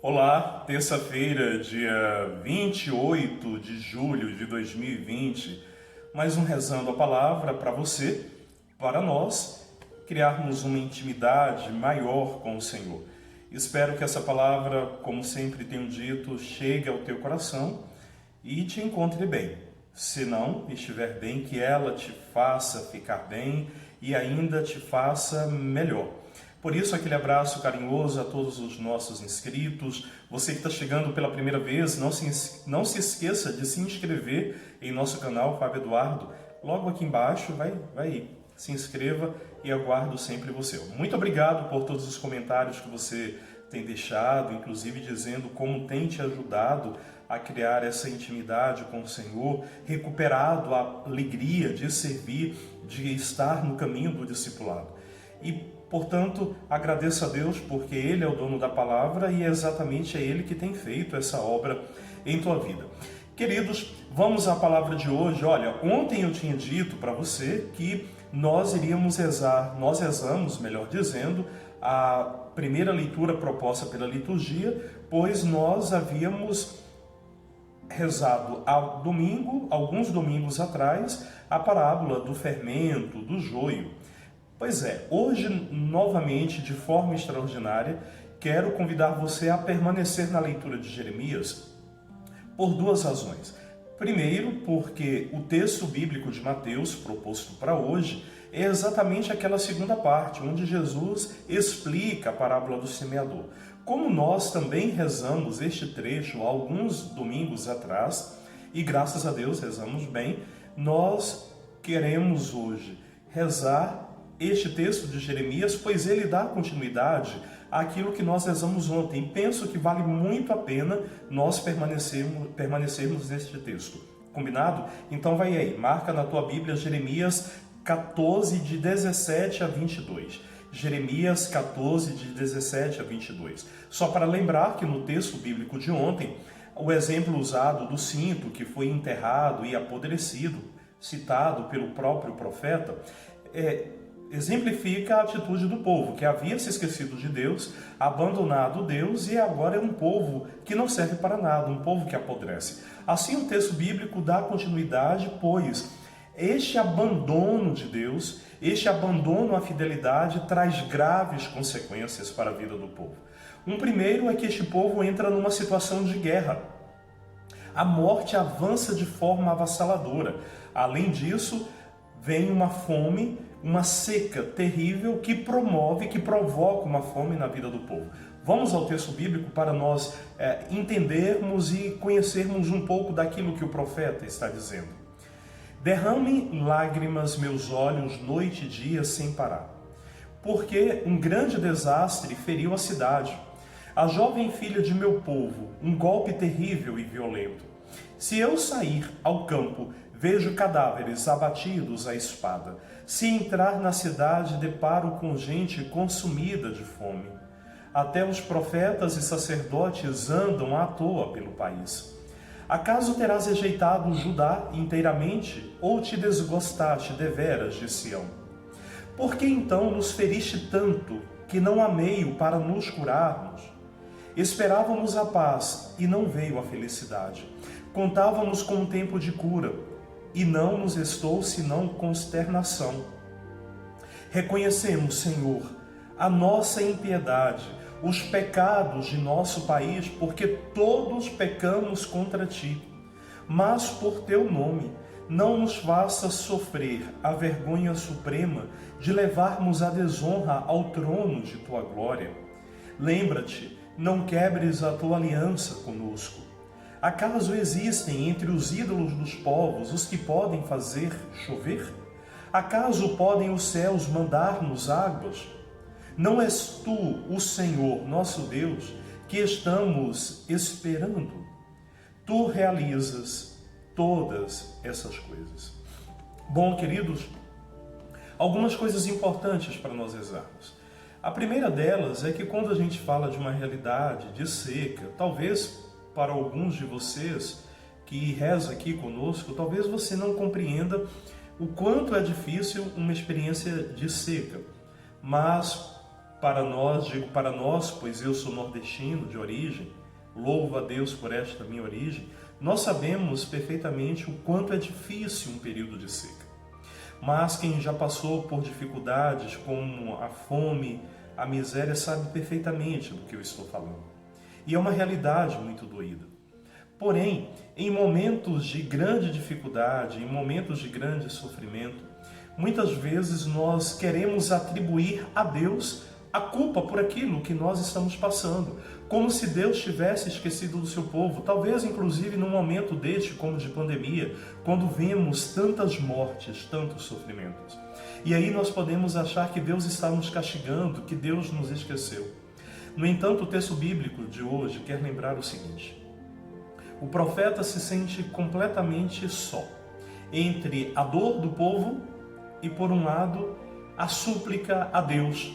Olá, terça-feira, dia 28 de julho de 2020, mais um Rezando a Palavra para você, para nós criarmos uma intimidade maior com o Senhor. Espero que essa palavra, como sempre tenho dito, chegue ao teu coração e te encontre bem. Se não estiver bem, que ela te faça ficar bem e ainda te faça melhor. Por isso, aquele abraço carinhoso a todos os nossos inscritos. Você que está chegando pela primeira vez, não se esqueça de se inscrever em nosso canal, Fábio Eduardo. Logo aqui embaixo, vai aí. Se inscreva e aguardo sempre você. Muito obrigado por todos os comentários que você tem deixado, inclusive dizendo como tem te ajudado a criar essa intimidade com o Senhor, recuperado a alegria de servir, de estar no caminho do discipulado. E, portanto, agradeço a Deus porque Ele é o dono da palavra e é exatamente Ele que tem feito essa obra em tua vida. Queridos, vamos à palavra de hoje. Olha, ontem eu tinha dito para você que nós rezamos, melhor dizendo, a primeira leitura proposta pela liturgia, pois nós havíamos rezado alguns domingos atrás, a parábola do fermento, do joio. Pois é, hoje, novamente, de forma extraordinária, quero convidar você a permanecer na leitura de Jeremias por duas razões. Primeiro, porque o texto bíblico de Mateus, proposto para hoje, é exatamente aquela segunda parte, onde Jesus explica a parábola do semeador. Como nós também rezamos este trecho alguns domingos atrás, e graças a Deus rezamos bem, nós queremos hoje rezar este texto de Jeremias, pois ele dá continuidade àquilo que nós rezamos ontem. Penso que vale muito a pena nós permanecermos neste texto. Combinado? Então vai aí, marca na tua Bíblia Jeremias 14, de 17 a 22. Jeremias 14, de 17 a 22. Só para lembrar que no texto bíblico de ontem, o exemplo usado do cinto que foi enterrado e apodrecido, citado pelo próprio profeta, exemplifica a atitude do povo, que havia se esquecido de Deus, abandonado Deus e agora é um povo que não serve para nada, um povo que apodrece. Assim o texto bíblico dá continuidade, pois este abandono de Deus, este abandono à fidelidade traz graves consequências para a vida do povo. Um primeiro é que este povo entra numa situação de guerra. A morte avança de forma avassaladora. Além disso, vem uma fome, uma seca terrível que provoca uma fome na vida do povo. Vamos ao texto bíblico para nós entendermos e conhecermos um pouco daquilo que o profeta está dizendo. Derrame lágrimas meus olhos noite e dia sem parar, porque um grande desastre feriu a cidade, a jovem filha de meu povo, um golpe terrível e violento. Se eu sair ao campo, vejo cadáveres abatidos à espada. Se entrar na cidade, deparo com gente consumida de fome. Até os profetas e sacerdotes andam à toa pelo país. Acaso terás rejeitado Judá inteiramente, ou te desgostaste deveras de Sião? Por que então nos feriste tanto, que não há meio para nos curarmos? Esperávamos a paz, e não veio a felicidade. Contávamos com um tempo de cura, e não nos restou senão consternação. Reconhecemos, Senhor, a nossa impiedade, os pecados de nosso país, porque todos pecamos contra Ti. Mas por Teu nome, não nos faças sofrer a vergonha suprema de levarmos a desonra ao trono de Tua glória. Lembra-te, não quebres a Tua aliança conosco. Acaso existem entre os ídolos dos povos os que podem fazer chover? Acaso podem os céus mandar-nos águas? Não és Tu, o Senhor, nosso Deus, que estamos esperando? Tu realizas todas essas coisas. Bom, queridos, algumas coisas importantes para nós rezarmos. A primeira delas é que quando a gente fala de uma realidade de seca, talvez para alguns de vocês que reza aqui conosco, talvez você não compreenda o quanto é difícil uma experiência de seca. Mas Para nós, digo para nós, pois eu sou nordestino de origem, louvo a Deus por esta minha origem, nós sabemos perfeitamente o quanto é difícil um período de seca. Mas quem já passou por dificuldades como a fome, a miséria, sabe perfeitamente do que eu estou falando. E é uma realidade muito doída. Porém, em momentos de grande dificuldade, em momentos de grande sofrimento, muitas vezes nós queremos atribuir a Deus a culpa por aquilo que nós estamos passando, como se Deus tivesse esquecido do seu povo, talvez inclusive num momento deste como de pandemia, quando vemos tantas mortes, tantos sofrimentos. E aí nós podemos achar que Deus está nos castigando, que Deus nos esqueceu. No entanto, o texto bíblico de hoje quer lembrar o seguinte: o profeta se sente completamente só entre a dor do povo e, por um lado, a súplica a Deus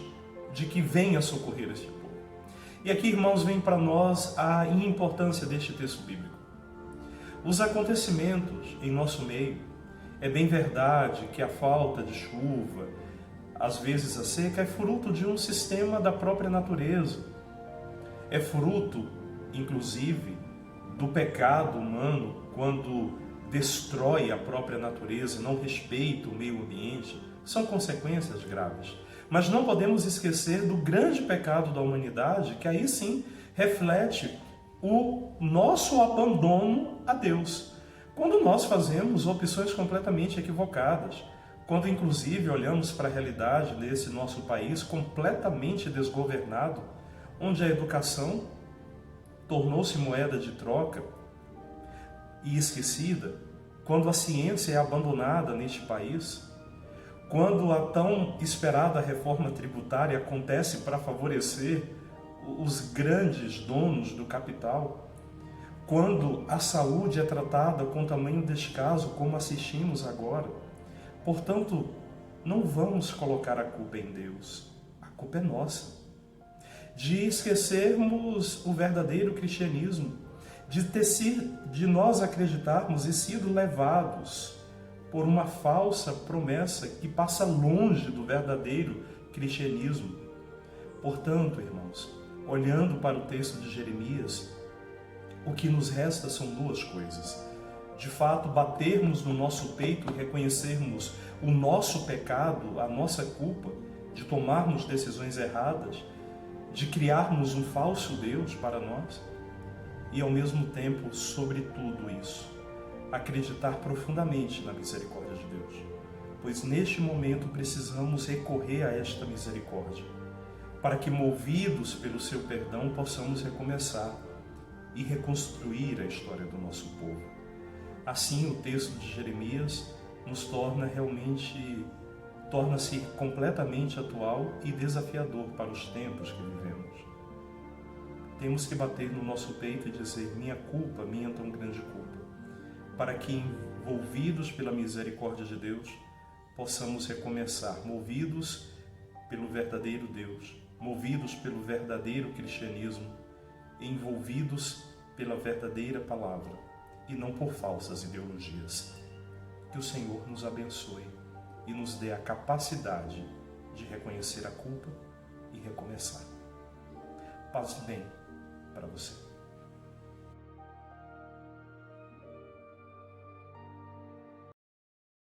de que venha socorrer esse povo. E aqui, irmãos, vem para nós a importância deste texto bíblico. Os acontecimentos em nosso meio, é bem verdade que a falta de chuva, às vezes a seca, é fruto de um sistema da própria natureza. É fruto, inclusive, do pecado humano quando destrói a própria natureza, não respeita o meio ambiente. São consequências graves. Mas não podemos esquecer do grande pecado da humanidade, que aí sim reflete o nosso abandono a Deus. Quando nós fazemos opções completamente equivocadas, quando inclusive olhamos para a realidade desse nosso país completamente desgovernado, onde a educação tornou-se moeda de troca e esquecida, quando a ciência é abandonada neste país, quando a tão esperada reforma tributária acontece para favorecer os grandes donos do capital, quando a saúde é tratada com tamanho descaso como assistimos agora. Portanto, não vamos colocar a culpa em Deus, a culpa é nossa. De esquecermos o verdadeiro cristianismo, de nós acreditarmos e sido levados por uma falsa promessa que passa longe do verdadeiro cristianismo. Portanto, irmãos, olhando para o texto de Jeremias, o que nos resta são duas coisas. De fato, batermos no nosso peito e reconhecermos o nosso pecado, a nossa culpa, de tomarmos decisões erradas, de criarmos um falso Deus para nós, e ao mesmo tempo, sobre tudo isso, acreditar profundamente na misericórdia de Deus, pois neste momento precisamos recorrer a esta misericórdia, para que, movidos pelo seu perdão, possamos recomeçar e reconstruir a história do nosso povo. Assim, o texto de Jeremias nos torna-se completamente atual e desafiador para os tempos que vivemos. Temos que bater no nosso peito e dizer: minha culpa, minha tão grande culpa, para que, envolvidos pela misericórdia de Deus, possamos recomeçar, movidos pelo verdadeiro Deus, movidos pelo verdadeiro cristianismo, envolvidos pela verdadeira palavra e não por falsas ideologias. Que o Senhor nos abençoe e nos dê a capacidade de reconhecer a culpa e recomeçar. Paz e bem para você.